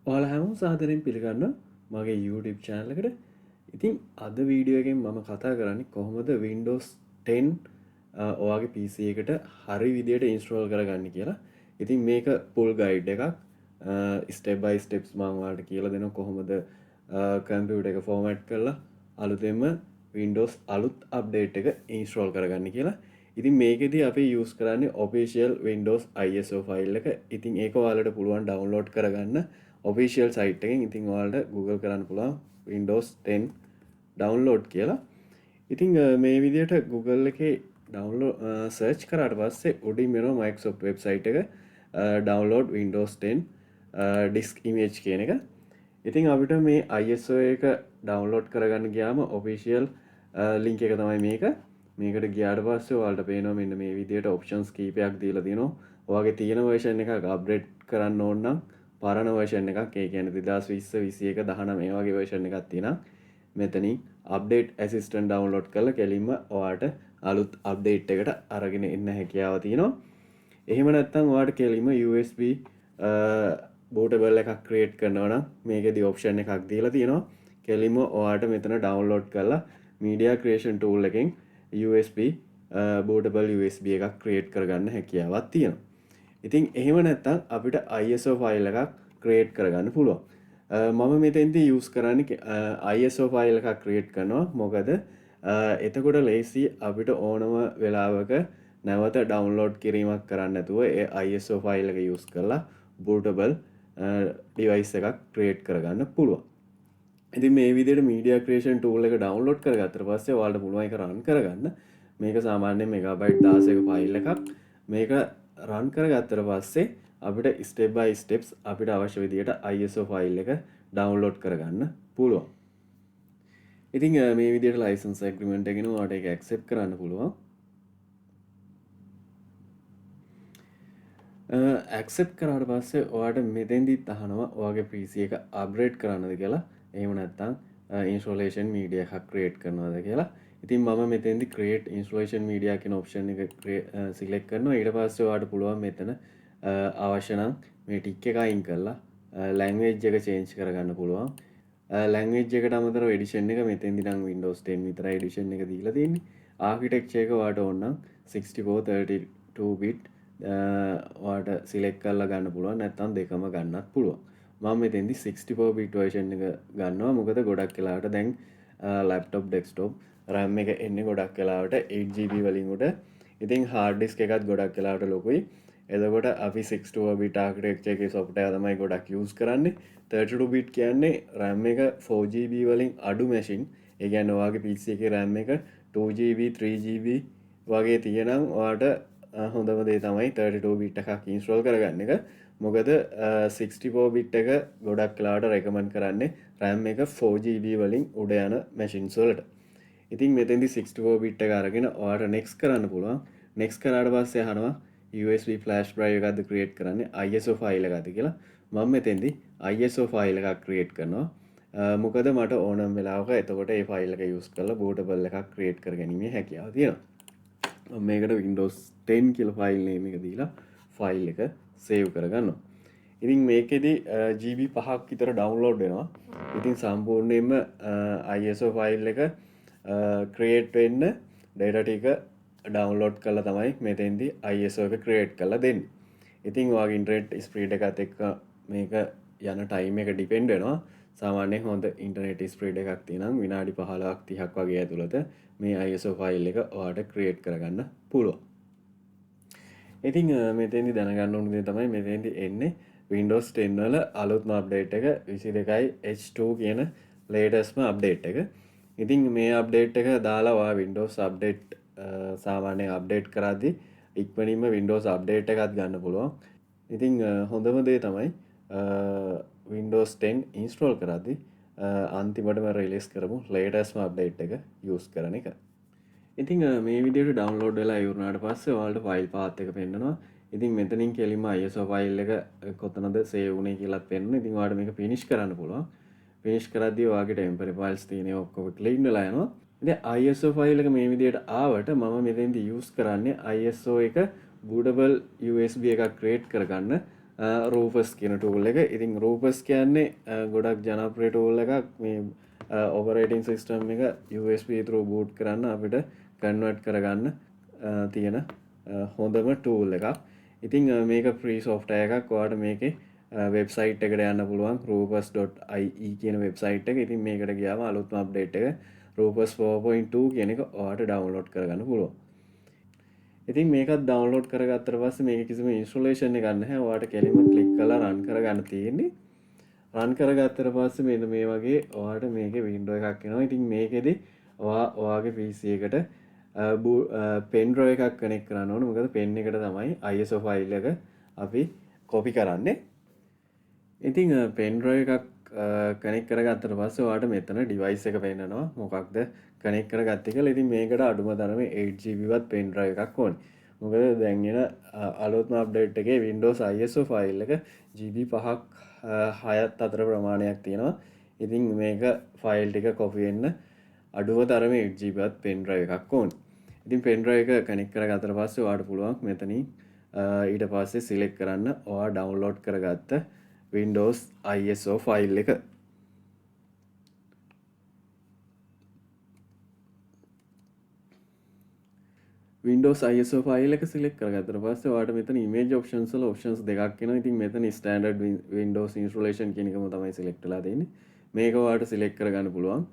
ඔයාලා හැමෝම සාදරයෙන් පිළිගන්නවා මගේ YouTube channel එකට. ඉතින් අද වීඩියෝ එකෙන් මම කතා කරන්නේ කොහොමද Windows 10 ඔයාගේ PC එකට හරි විදියට install කරගන්නේ කියලා. ඉතින් මේක full guide එකක්. step by steps මම ඔයාලට කියලා දෙනවා කොහොමද computer එක format කරලා අලුතෙන්ම Windows අලුත් update එක install කරගන්නේ කියලා. ඉතින් මේකෙදී අපි use කරන්නේ official Windows ISO file එක. ඉතින් ඒක ඔයාලට පුළුවන් download කරගන්න official site එකෙන්. ඉතින් ඔයාලට Google කරන්න පුළුවන් Windows 10 download කියලා. ඉතින් මේ විදිහට Google එකේ download search කරාට පස්සේ උඩින් එනවා Microsoft website එක download Windows 10 disk image කියන එක. ඉතින් අපිට මේ ISO එක download කරගන්න ගියාම official link එක තමයි මේක. මේකට ගියාට පස්සේ ඔයාලට පේනවා මෙන්න මේ විදිහට options කීපයක් දීලා තියෙනවා. ඔයාගේ තියෙන version එකක් upgrade කරන්න ඕන නම් පරණ version එකක්, ඒ කියන්නේ 2020 21 19 මේ වගේ version එකක් තියෙනවා. මෙතනින් update assistant download කරලා කෙලින්ම ඔයාට අලුත් update එකට අරගෙන එන්න හැකියාව තියෙනවා. එහෙම නැත්නම් ඔයාට කෙලින්ම USB bootable එකක් create කරනවා නම් මේකෙදි option එකක් දීලා තියෙනවා. කෙලින්ම ඔයාට මෙතන download කරලා media creation tool එකෙන් USB bootable USB එකක් create කරගන්න හැකියාවක් තියෙනවා. ඉතින් එහෙම නැත්නම් අපිට ISO file එකක් create කරගන්න පුළුවන්. මම මෙතෙන්දී use කරන්නේ ISO file එකක් create කරනවා. මොකද එතකොට ලේසි අපිට ඕනම වෙලාවක නැවත download කිරීමක් කරන්න නැතුව ඒ ISO file එක use කරලා bootable device එකක් create කරගන්න පුළුවන්. ඉතින් මේ විදිහට media creation tool එක download කරගත්තට පස්සේ ඔයාලට පුළුවන් ඒක run කරගන්න. මේක සාමාන්‍යයෙන් megabyte 16ක file එකක්. මේක run කරගත්තට පස්සේ අපිට step by steps අපිට අවශ්‍ය විදිහට ISO file එක download කරගන්න පුළුවන්. ඉතින් මේ විදිහට license agreement එකකින් ඔයාලට ඒක accept කරන්න පුළුවන්. accept කරාට පස්සේ ඔයාලට මෙතෙන්දිත් අහනවා ඔයාගේ PC එක upgrade කරන්නද කියලා. එහෙම නැත්නම් installation media එකක් create කරනවද කියලා. ඉතින් මම මෙතෙන්දි create installation media කියන option එක select කරනවා. ඊට පස්සේ ඔයාලට පුළුවන් මෙතන අවශ්‍ය නම් මේ tick එක අයින් කරලා language එක change කරගන්න පුළුවන්. language එකට අමතරව edition එක මෙතෙන්දි නම් Windows 10 විතරයි edition එක දීලා තියෙන්නේ. architecture එක ඔයාලට ඕන නම් 6432 bit ඔයාලට select කරලා ගන්න පුළුවන්. නැත්නම් දෙකම ගන්නත් පුළුවන්. මම මෙතෙන්දි 64 bit version එක ගන්නවා. මොකද ගොඩක් වෙලාවට දැන් laptop desktop RAM එක එන්නේ ගොඩක් වෙලාවට 8GB වලින් උඩ. ඉතින් hard disk එකත් ගොඩක් වෙලාවට ලොකුයි. එතකොට අපි 64 bit architecture එකේ software තමයි ගොඩක් use කරන්නේ. 32 bit කියන්නේ RAM එක 4GB වලින් අඩු machine. ඒ කියන්නේ ඔයාගේ PC එකේ RAM එක 2GB 3GB වගේ තියෙනම් ඔයාට හොඳම දේ තමයි 32 bit එකක් install කරගන්න එක. මොකද 64 bit එක ගොඩක් වෙලාවට recommend කරන්නේ RAM එක 4GB වලින් උඩ යන machines වලට. ඉතින් මෙතෙන්දි 64 bit එක අරගෙන ඔයාලට next කරන්න පුළුවන්. next කරාට පස්සේ අහනවා USB flash drive එකක්ද create කරන්නේ ISO file එකක්ද කියලා. මම මෙතෙන්දි ISO file එකක් create කරනවා. මොකද මට ඕනම වෙලාවක එතකොට ඒ file එක use කරලා bootable එකක් create කරගැනීමේ හැකියාව තියෙනවා. මම මේකට Windows 10 කියලා file name එක දීලා file එක save කරගන්නවා. ඉතින් මේකෙදි GB 5ක් විතර download වෙනවා. ඉතින් සම්පූර්ණයෙන්ම ISO file එක create වෙන්න data ටික download කරලා තමයි මෙතෙන්දි ISO එක create කරලා දෙන්නේ. ඉතින් ඔයාගේ internet speed එකත් එක්ක මේක යන time එක depend වෙනවා. සාමාන්‍යයෙන් හොඳ internet speed එකක් තියෙනම් විනාඩි 15ක් 30ක් වගේ ඇතුළත මේ ISO file එක ඔයාලට create කරගන්න පුළුවන්. ඉතින් මෙතෙන්දි දැනගන්න ඕන දේ තමයි මෙතෙන්දි එන්නේ Windows 10 වල අලුත්ම update එක 22.h2 කියන latestම update එක. ඉතින් මේ update එක දාලා ඔයා Windows update සාමාන්‍යයෙන් update කරද්දී ඉක්මනින්ම Windows update එකක් ගන්න පුළුවන්. ඉතින් හොඳම දේ තමයි Windows 10 install කරද්දී අන්තිමටම release කරපු latestම update එක use කරන එක. ඉතින් මේ විදිහට download වෙලා ඉවරනාට පස්සේ ඔයාලට file path එක පෙන්නනවා. ඉතින් මෙතනින් කෙලින්ම ISO file එක කොතනද save වුනේ කියලාත් පෙන්නනවා. ඉතින් ඔයාලට මේක finish කරන්න පුළුවන්. finish කරද්දී ඔයාගේ temporary files තියෙන ඔක්කොම clean වෙලා යනවා. ඉතින් ISO file එක මේ විදිහට ආවට මම මෙතෙන්දී use කරන්නේ ISO එක bootable USB එකක් create කරගන්න රූපස් කියන ටූල් එක. ඉතින් රූපස් කියන්නේ ගොඩක් ජනප්‍රිය ටූල් එකක්. මේ ඔපරේටින් සිස්ටම් එක USB through boot කරන්න අපිට කන්වර්ට් කරගන්න තියෙන හොඳම ටූල් එකක්. ඉතින් මේක ෆ්‍රී සොෆ්ට්වෙයාර් එකක්. ඔයාලට මේකේ වෙබ්සයිට් එකට යන්න පුළුවන් rufus.ie කියන වෙබ්සයිට් එක. ඉතින් මේකට ගියාම අලුත්ම අප්ඩේට් එක rufus 4.2 කියන එක ඔයාලට ඩවුන්ලෝඩ් කරගන්න පුළුවන්. ඉතින් මේකත් ඩවුන්ලෝඩ් කරගත්තට පස්සේ මේක කිසිම ඉන්ස්ටොලේෂන් එකක් නැහැ. ඔයාලට කෙලින්ම ක්ලික් කරලා රන් කරගන්න තියෙන්නේ. රන් කරගත්තට පස්සේ මෙන්න මේ වගේ ඔයාලට මේකේ වින්ඩෝ එකක් එනවා. ඉතින් මේකෙදි ඔයාගේ PC එකට පෙන් ඩ්‍රයිව් එකක් කනෙක්ට් කරන්න ඕන. මොකද පෙන් එකට තමයි ISO ෆයිල් එක අපි කොපි කරන්නේ. ඉතින් පෙන් ඩ්‍රයිව් එකක් කනෙක්ට් කරගත්තට පස්සේ ඔයාලට මෙතන ඩිවයිස් එක පෙන්නනවා. මොකක්ද කනෙක්ට් කරගත්තේ කියලා. ඉතින් මේකට අඩුම තරමේ 8GB වත් පෙන් ඩ්‍රයිව් එකක් ඕනේ. මොකද දැන් එන අලුත්ම අප්ඩේට් එකේ Windows ISO ෆයිල් එක GB 5ක් 6ත් අතර ප්‍රමාණයක් තියෙනවා. ඉතින් මේක ෆයිල් ටික කොපි වෙන්න අඩුම තරමේ 8GB වත් පෙන් ඩ්‍රයිව් එකක් ඕනේ. ඉතින් පෙන් ඩ්‍රයිව් එක කනෙක්ට් කරගත්තට පස්සේ ඔයාලට පුළුවන් මෙතනින් ඊට පස්සේ සිලෙක්ට් කරන්න ඔයා ඩවුන්ලෝඩ් කරගත්ත Windows ISO ෆයිල් එක. Windows ISO ෆයිල් එක සිලෙක්ට් කරගත්තට පස්සේ ඔයාලට මෙතන image options වල options දෙකක් එනවා. ඉතින් මෙතන standard Windows installation කියන එකම තමයි සිලෙක්ට් වෙලා තියෙන්නේ. මේක ඔයාලට සිලෙක්ට් කරගන්න පුළුවන්.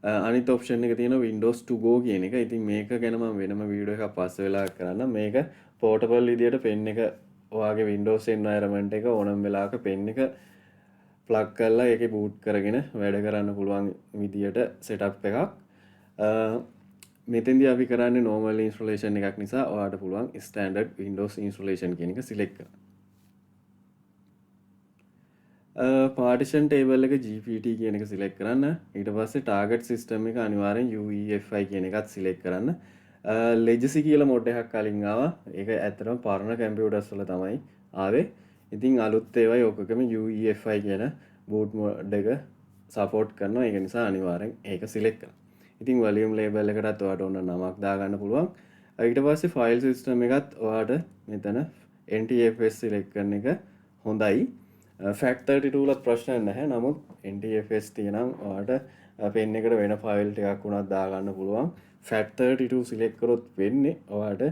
අනිත් ඔප්ෂන් එක තියෙනවා Windows to go කියන එක. ඉතින් මේක ගැන මම වෙනම වීඩියෝ එකක් පස්සේ වෙලා කරන්න. මේක portable විදියට පෙන් එක ඔයාගේ Windows environment එක ඕනම වෙලාවක පෙන් එක ප්ලග් කරලා ඒකේ boot කරගෙන වැඩ කරන්න පුළුවන් විදියට setup එකක්. මෙතෙන්දී අපි කරන්නේ normal installation එකක් නිසා ඔයාලට පුළුවන් standard Windows installation කියන එක select කරන්න. පාටිෂන් ටේබල් එක GPT කියන එක සිලෙක්ට් කරන්න. ඊට පස්සේ ටාගට් සිස්ටම් එක අනිවාර්යෙන් UEFI කියන එකත් සිලෙක්ට් කරන්න. ලෙජසි කියලා මොඩ් එකක් කලින් ආවා. ඒක ඇත්තටම පරණ කම්පියුටර්ස් වල තමයි ආවේ. ඉතින් අලුත් ඒවායි ඔක්කොගම UEFI කියන බූට් මොඩ් එක සපෝට් කරනවා. ඒක නිසා අනිවාර්යෙන් ඒක සිලෙක්ට් කරන්න. ඉතින් වොලියුම් ලේබල් එකටත් ඔයාලට ඕන නමක් දාගන්න පුළුවන්. ඊට පස්සේ ෆයිල් සිස්ටම් එකත් ඔයාලට මෙතන NTFS සිලෙක්ට් කරන එක හොඳයි. FAT32 ලත් ප්‍රශ්න නැහැ. නමුත් NTFS තියෙනම් ඔයාලට පෙන් එකට වෙන ෆයිල් ටිකක් උනත් දාගන්න පුළුවන්. FAT32 සිලෙක්ට් කරොත් වෙන්නේ ඔයාලට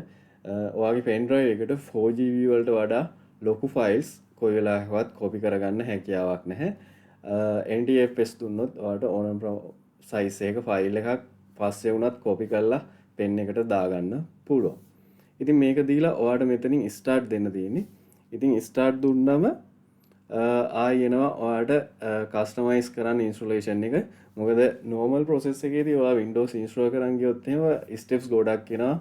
ඔයාගේ පෙන් ඩ්‍රයිව් එකට 4GB වලට වඩා ලොකු ෆයිල්ස් කොයි වෙලාවකවත් කොපි කරගන්න හැකියාවක් නැහැ. NTFS දුන්නොත් ඔයාලට ඕනම සයිස් එක ෆයිල් එකක් පස්සේ වුණත් කොපි කරලා පෙන් එකට දාගන්න පුළුවන්. ඉතින් මේක දීලා ඔයාලට මෙතනින් ස්ටාර්ට් දෙන්න තියෙන්නේ. ඉතින් ස්ටාර්ට් දුන්නම ආයෙනවා ඔයාලට කස්ටමයිස් කරන්න ඉන්ස්ටොලේෂන් එක. මොකද normal process එකේදී ඔයා Windows install කරන් ගියොත් එහෙම steps ගොඩක් එනවා.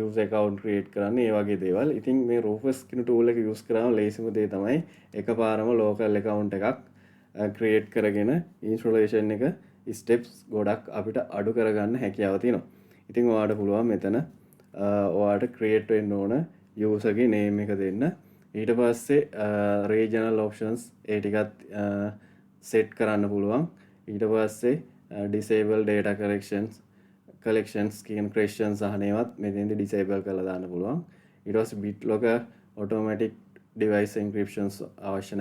user account create කරන්න ඒ වගේ දේවල්. ඉතින් මේ Rufus කියන tool එක use කරාම ලේසිම දේ තමයි එකපාරම local account එකක් create කරගෙන installation එක steps ගොඩක් අපිට අඩු කරගන්න හැකියාව තියෙනවා. ඉතින් ඔයාලට පුළුවන් මෙතන ඔයාලට create වෙන්න ඕන user ගේ name එක දෙන්න. ඊට පස්සේ regional options ඒ ටිකත් set කරන්න පුළුවන්. ඊට පස්සේ disable data collections කියන questions අහනේවත් මෙතෙන්දී disable කරලා දාන්න පුළුවන්. ඊට පස්සේ BitLocker automatic device encryptions අවශ්‍ය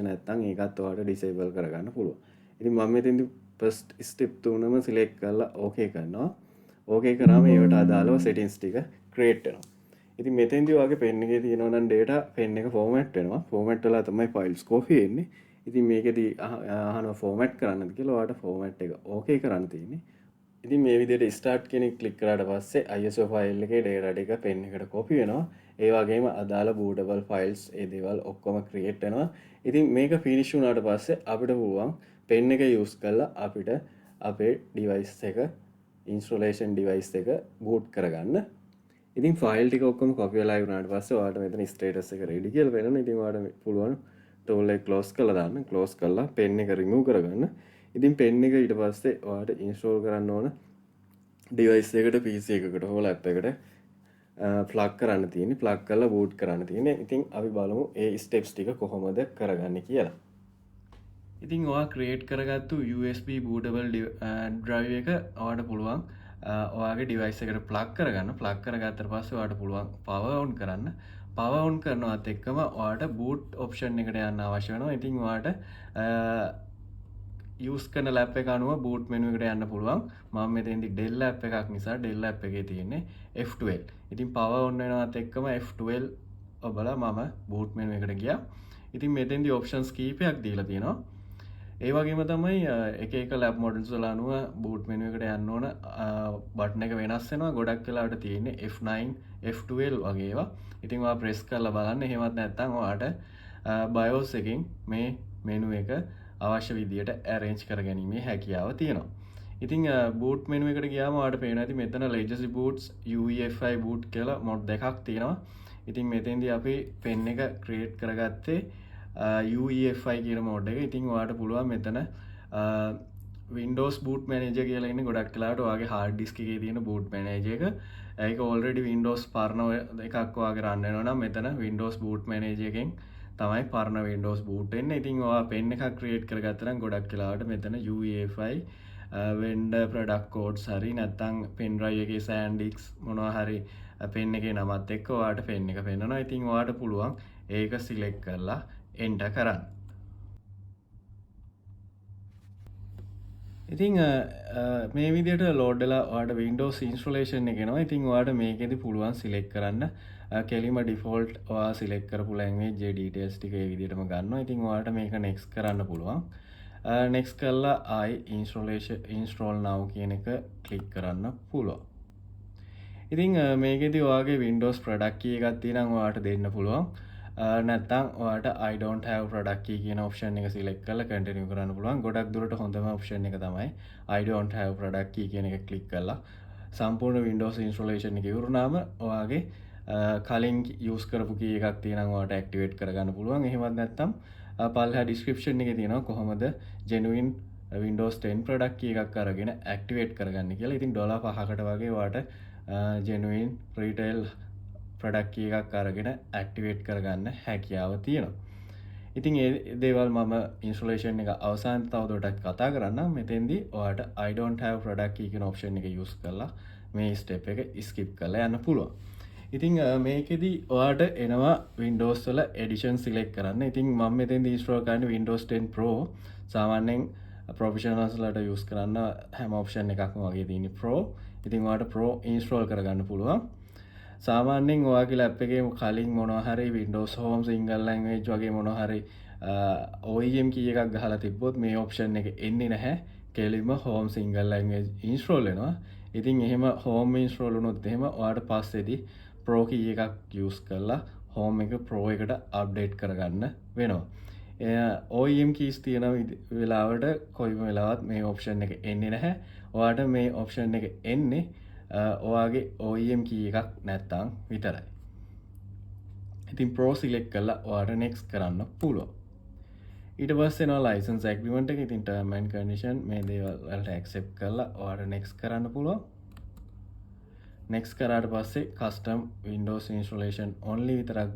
නැත්නම් ඒකත් ඔයාලට disable කරගන්න පුළුවන්. ඉතින් මම මෙතෙන්දී first step තුනම select කරලා okay කරනවා. okay කරාම ඒවට අදාළව settings ටික create වෙනවා. ඉතින් මෙතෙන්දී ඔයාගේ පෙන් එකේ තියෙනවා නම් data පෙන් එක format වෙනවා. format වෙලා තමයි files copy වෙන්නේ. ඉතින් මේකෙදී අහනවා format කරන්නද කියලා. ඔයාලට format එක okay කරන්න තියෙන්නේ. ඉතින් මේ විදිහට start කියන එක click කරාට පස්සේ ISO file එකේ data ටික පෙන් එකට copy වෙනවා. ඒ වගේම අදාළ bootable files ඒ දේවල් ඔක්කොම create වෙනවා. ඉතින් මේක finish වුණාට පස්සේ අපිට පුළුවන් පෙන් එක use කරලා අපිට අපේ device එක installation device එක boot කරගන්න. ඉතින් ෆයිල් ටික ඔක්කොම copy වෙලා ඉවරනාට පස්සේ ඔයාලට මෙතන status එක ready කියලා වෙනවා. ඉතින් ඔයාලට පුළුවන් tool එක close කරලා දාන්න. close කරලා pen එක remove කරගන්න. ඉතින් pen එක ඊට පස්සේ ඔයාලට install කරන්න ඕන device එකට PC එකකට හෝ lap එකට plug කරන්න තියෙන්නේ. plug කරලා boot කරන්න තියෙන්නේ. ඉතින් අපි බලමු ඒ steps ටික කොහොමද කරගන්නේ කියලා. ඉතින් ඔයා create කරගත්තු USB bootable drive එක ඔයාලට පුළුවන් ඔයාගේ device එකට plug කරගන්න. plug කරගත්තට පස්සේ ඔයාලට පුළුවන් power on කරන්න. power on කරනවත් එක්කම ඔයාලට boot option එකට යන්න අවශ්‍ය වෙනවා. ඉතින් ඔයාලට use කරන lap එක අනුව boot menu එකට යන්න පුළුවන්. මම මෙතෙන්දි Dell app එකක් නිසා Dell app එකේ තියෙන්නේ F12. ඉතින් power on වෙනවත් එක්කම F12 ඔබලා මම boot menu එකට ගියා. ඉතින් මෙතෙන්දි options කීපයක් දීලා තියෙනවා. ඒ වගේම තමයි එක එක lab models වල අනුව boot menu එකට යන්න ඕන button එක වෙනස් වෙනවා. ගොඩක් වෙලාවට තියෙන්නේ F9, F12 වගේ ඒවා. ඉතින් ඔයා press කරලා බලන්න. එහෙමත් නැත්නම් ඔයාට BIOS එකෙන් මේ menu එක අවශ්‍ය විදියට arrange කරගැනීමේ හැකියාව තියෙනවා. ඉතින් boot menu එකට ගියාම ඔයාලට පේනවා ඇති මෙතන legacy boots UEFI boot කියලා mod දෙකක් තියෙනවා. ඉතින් මෙතෙන්දී අපි pen එක create කරගත්තේ UEFI කියන mod එක. ඉතින් ඔයාලට පුළුවන් මෙතන Windows boot manager කියලා ඉන්නේ ගොඩක් වෙලාවට ඔයාගේ hard disk එකේ තියෙන boot manager එක. ඒක already Windows පරණ එකක් ඔයාගේ run වෙනවා නම් මෙතන Windows boot manager එකෙන් තමයි පරණ Windows boot වෙන්නේ. ඉතින් ඔයා pen එකක් create කරගත්තා නම් ගොඩක් වෙලාවට මෙතන UEFI vendor product codes හරි නැත්නම් pen drive එකේ SanDisk මොනවා හරි pen එකේ නමත් එක්ක ඔයාට pen එක පෙන්නනවා. ඉතින් ඔයාට පුළුවන් ඒක select කරලා enter කරන්න. ඉතින් මේ විදිහට load වෙලා ඔයාට Windows installation එක එනවා. ඉතින් ඔයාට මේකෙදි පුළුවන් select කරන්න කෙලිම default ඔයා select කරපු language details ටික ඒ විදිහටම ගන්නවා. ඉතින් ඔයාට මේක next කරන්න පුළුවන්. next කරලා ආයි install now කියන එක click කරන්න පුළුවන්. ඉතින් මේකෙදි ඔයාගේ Windows product key එකක් තියෙනවා ඔයාට දෙන්න පුළුවන්. නැත්නම් ඔයාට I don't have product key කියන option එක select කරලා continue කරන්න පුළුවන්. ගොඩක් දුරට හොඳම option එක තමයි I don't have product key කියන එක click කරලා සම්පූර්ණ Windows installation එක ඉවරුනාම ඔයාගේ කලින් use කරපු key එකක් තියෙනවා ඔයාට activate කරගන්න පුළුවන්. එහෙමත් නැත්නම් පල්හා description එකේ තියෙනවා කොහොමද genuine Windows 10 product key එකක් අරගෙන activate කරගන්න කියලා. ඉතින් $5කට වගේ ඔයාට genuine retail product key එකක් අරගෙන activate කරගන්න හැකියාව තියෙනවා. ඉතින් ඒ දේවල් මම installation එක අවසානයේ තවදුරටත් කතා කරන්නම්. මෙතෙන්දී ඔයාට I don't have product key කියන option එක use කරලා මේ step එක skip කරලා යන්න පුළුවන්. ඉතින් මේකෙදි ඔයාට එනවා Windows වල edition select කරන්න. ඉතින් මම මෙතෙන්දී install කරන්නේ Windows 10 Pro. සාමාන්‍යයෙන් professionals වලට use කරන්න හැම option එකක්ම වගේ තියෙන්නේ Pro. ඉතින් ඔයාට Pro install කරගන්න පුළුවන්. සාමාන්‍යයෙන් ඔයාගේ lap එකේ කලින් මොනවා හරි Windows Home single language වගේ මොනවා හරි OEM key එකක් ගහලා තිබ්බොත් මේ option එක එන්නේ නැහැ. කෙලින්ම Home single language install වෙනවා. ඉතින් එහෙම Home install වුණොත් එහෙම ඔයාට පස්සේදී Pro key එකක් use කරලා Home එක Pro එකට update කරගන්න වෙනවා. OEM keys තියෙන වෙලාවට කොයිම වෙලාවත් මේ option එක එන්නේ නැහැ. ඔයාට මේ option එක එන්නේ ඔයාගේ OEM key එකක් නැත්තම් විතරයි. ඉතින් Pro select කරලා ඔයාට next කරන්න පුළුවන්. ඊට පස්සේ එනවා license agreement එක. ඉතින් term and condition මේ දේවල් වලට accept කරලා ඔයාට next කරන්න පුළුවන්. next කරාට පස්සේ custom Windows installation only විතරක්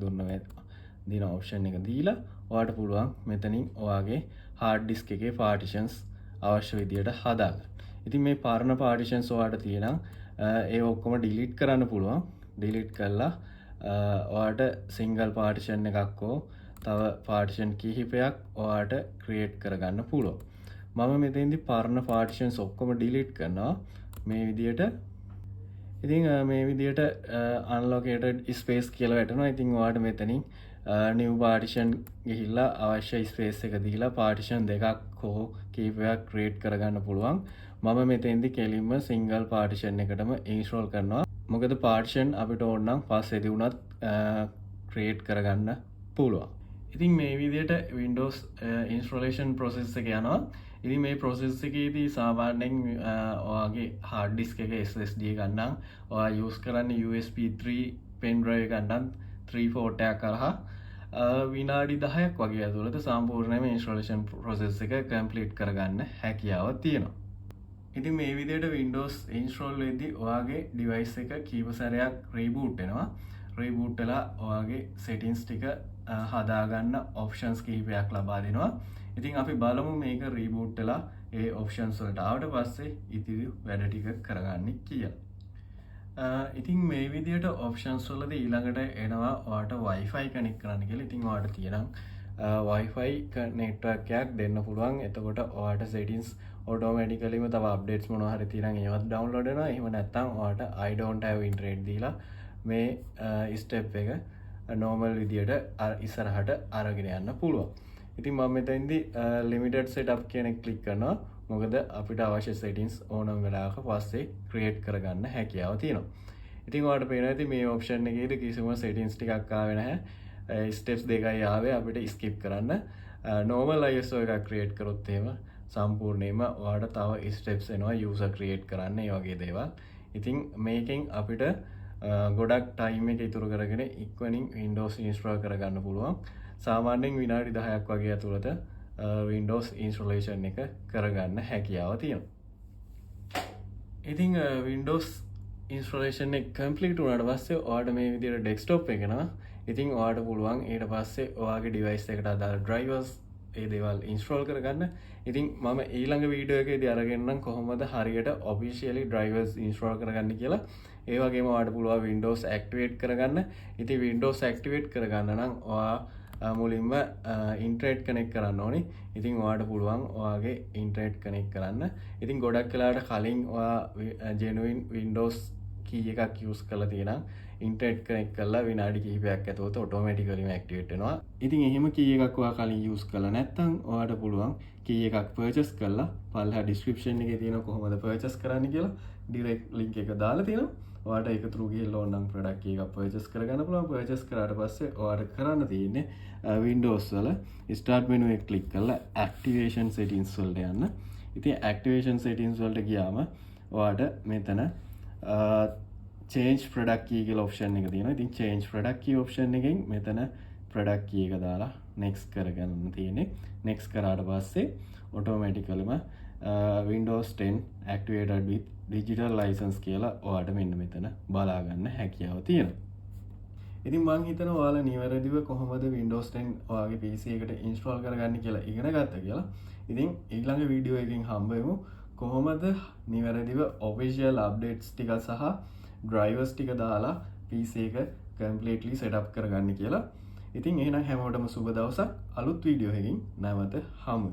දින option එක දීලා ඔයාට පුළුවන් මෙතනින් ඔයාගේ hard disk එකේ partitions අවශ්‍ය විදියට හදාගන්න. ඉතින් මේ පරණ partitions ඔයාට තියෙනවා ඒ ඔක්කොම delete කරන්න පුළුවන්. delete කරලා ඔයාට single partition එකක් හෝ තව partition කිහිපයක් ඔයාට create කරගන්න පුළුවන්. මම මෙතෙන්දී පරණ partitions ඔක්කොම delete කරනවා මේ විදියට. ඉතින් මේ විදියට unallocated space කියලා වැටෙනවා. ඉතින් ඔයාට මෙතනින් new partition ගිහිල්ලා අවශ්‍ය space එක දීලා partition දෙකක් හෝ කීපයක් create කරගන්න පුළුවන්. මම මෙතෙන්දි කෙලින්ම single partition එකටම install කරනවා. මොකද partition අපිට ඕන නම් පස්සේදී වුණත් create කරගන්න පුළුවන්. ඉතින් මේ විදිහට Windows installation process එක යනවා. ඉතින් මේ process එකේදී සාමාන්‍යයෙන් ඔයාගේ hard disk එක SSD ගන්නම් ඔයා use කරන්නේ USB 3 pen drive ගන්නම් 3 port එකක් කරහා විනාඩි 10ක් වගේ ඇතුළත සම්පූර්ණයෙන්ම installation process එක complete කරගන්න හැකියාව තියෙනවා. ඉතින් මේ විදිහට Windows install වෙද්දී ඔයාගේ device එක කීප සැරයක් reboot වෙනවා. reboot වෙලා ඔයාගේ settings ටික හදාගන්න options කීපයක් ලබා දෙනවා. ඉතින් අපි බලමු මේක reboot වෙලා ඒ options වලට ආවට පස්සේ ඉතිරි වැඩ ටික කරගන්නේ කියලා. ඉතින් මේ විදියට ඔප්ෂන්ස් වලදී ඊළඟට එනවා ඔයාට Wi-Fi කනෙක්ට් කරන්න කියලා. ඉතින් ඔයාට තියෙනවා Wi-Fi network එකක් දෙන්න පුළුවන්. එතකොට ඔයාට settings automaticallyම තව updates මොනවා හරි තියෙනම් ඒවත් download වෙනවා. එහෙම නැත්නම් ඔයාට I don't have internet දීලා මේ step එක normal විදියට ඉස්සරහට අරගෙන යන්න පුළුවන්. ඉතින් මම මෙතෙන්දී limited setup කියන එක click කරනවා. මොකද අපිට අවශ්‍ය settings ඕනම වෙලාවක පස්සේ create කරගන්න හැකියාව තියෙනවා. ඉතින් ඔයාලට පේනවා ඇති මේ option එකේදී කිසිම settings ටිකක් ආවේ නැහැ. steps දෙකයි ආවේ අපිට skip කරන්න. normal ISO එකක් create කරොත් එහෙම සම්පූර්ණයෙන්ම ඔයාලට තව steps එනවා user create කරන්න ඒ වගේ දේවල්. ඉතින් මේකෙන් අපිට ගොඩක් time එක ඉතුරු කරගෙන ඉක්මනින් Windows install කරගන්න පුළුවන්. සාමාන්‍යයෙන් විනාඩි 10ක් වගේ ඇතුළත Windows installation එක කරගන්න හැකියාව තියෙනවා. ඉතින් Windows installation එක complete වුණාට පස්සේ ඔයාලට මේ විදිහට desktop එක එනවා. ඉතින් ඔයාලට පුළුවන් ඊට පස්සේ ඔයාගේ device එකට අදාළ drivers ඒ දේවල් install කරගන්න. ඉතින් මම ඊළඟ වීඩියෝ එකේදී අරගෙන නම් කොහොමද හරියට officially drivers install කරගන්න කියලා. ඒ වගේම ඔයාලට පුළුවන් Windows activate කරගන්න. ඉතින් Windows activate කරගන්න නම් ඔයා මුලින්ම ඉන්ටර්නෙට් කනෙක්ට් කරන්න ඕනේ. ඉතින් ඔයාලට පුළුවන් ඔයාගේ ඉන්ටර්නෙට් කනෙක්ට් කරන්න. ඉතින් ගොඩක් වෙලාවට කලින් ඔයා genuine Windows key එකක් use කරලා තියෙනම් ඉන්ටර්නෙට් කනෙක්ට් කරලා විනාඩි කිහිපයක් ඇතුළත automatically activate වෙනවා. ඉතින් එහෙම key එකක් ඔයා කලින් use කරලා නැත්නම් ඔයාලට පුළුවන් key එකක් purchase කරලා පල්ලා description එකේ තියෙන කොහොමද purchase කරන්න කියලා direct link එක දාලා තියෙනවා. ඔයාට ඒක through ගිහලා ඕනනම් product කී එකක් purchase කරගන්න පුළුවන්. purchase කරාට පස්සේ ඔයාට කරන්න තියෙන්නේ Windows වල start menu එක click කරලා activation settings වලට යන්න. ඉතින් activation settings වලට ගියාම ඔයාට මෙතන change product key කියලා option එක තියෙනවා. ඉතින් change product key option එකෙන් මෙතන product key එක දාලා next කරගන්න තියෙන්නේ. next කරාට පස්සේ automaticallyම Windows 10 activated with digital license කියලා ඔයාලට මෙන්න මෙතන බලා ගන්න හැකියාව තියෙනවා. ඉතින් මම හිතනවා ඔයාලා නිවැරදිව කොහොමද Windows 10 ඔයාගේ PC එකට install කරගන්නේ කියලා ඉගෙන ගත්තා කියලා. ඉතින් ඊළඟ වීඩියෝ එකකින් හම්බ වෙමු කොහොමද නිවැරදිව official updates ටික සහ drivers ටික දාලා PC එක completely setup කරගන්න කියලා. ඉතින් එහෙනම් හැමෝටම සුබ දවසක්. අලුත් වීඩියෝ එකකින් නැවත හමු.